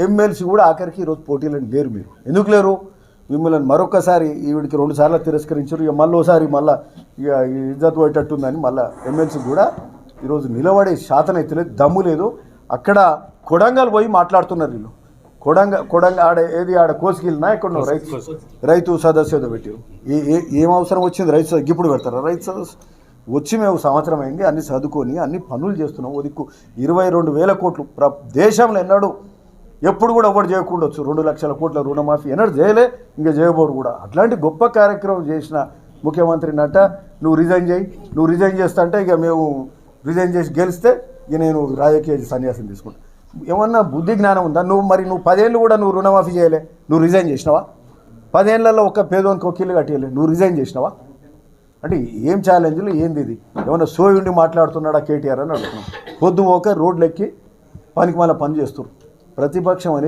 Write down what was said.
MLC కూడా ఆఖరికి ఈరోజు పోటీలను లేరు. మీరు ఎందుకు లేరు? మిమ్మల్ని మరొకసారి ఈవిడికి 2 సార్లు తిరస్కరించారు. ఇక మళ్ళీసారి మళ్ళీ ఇక ఇజ్జత్ పోయేటట్టుందని మళ్ళీ ఎమ్మెల్సీ కూడా ఈరోజు నిలబడే శాతం అయితే లేదు, దమ్ము లేదు. అక్కడ కొడంగల్ పోయి మాట్లాడుతున్నారు వీళ్ళు. కొడంగ ఆడ కోసుకెళ్ళినా ఎక్కడో రైతు సదస్సు ఏదో పెట్టారు. ఏం అవసరం వచ్చింది రైతు సదస్సు? ఇప్పుడు పెడతారా రైతు సదస్సు? వచ్చి మేము సంవత్సరం అయింది, అన్ని చదువుకొని అన్ని పనులు చేస్తున్నాం. ఒదిక్కు 22,000 కోట్లు దేశంలో ఎన్నడూ ఎప్పుడు కూడా ఎవరు చేయకుండొచ్చు. 2 లక్షల కోట్ల రుణమాఫీ ఎన్నడూ చేయలే, ఇంకా చేయబోరు కూడా. అట్లాంటి గొప్ప కార్యక్రమం చేసిన ముఖ్యమంత్రి నట్ట నువ్వు రిజైన్ చేస్తా అంటే ఇక మేము రిజైన్ చేసి గెలిస్తే ఇక నేను రాజకీయ సన్యాసం తీసుకుంటా. ఏమన్నా బుద్ధి జ్ఞానం ఉందా? నువ్వు 10 ఏళ్ళు కూడా నువ్వు రుణమాఫీ చేయలే, నువ్వు రిజైన్ చేసినావా? 10 ఏళ్లలో ఒక్క పేదోనికి ఒక ఇల్లు కట్టేయలే, నువ్వు రిజైన్ చేసినావా? అంటే ఏం ఛాలెంజ్లు ఏంది ఇది? ఏమన్నా సోయుండి మాట్లాడుతున్నాడా కేటీఆర్ అని అడుగుతున్నాం. పొద్దు ఒక రోడ్లెక్కి పనికి మళ్ళీ పని చేస్తున్నారు. ప్రతిపక్షం అనేది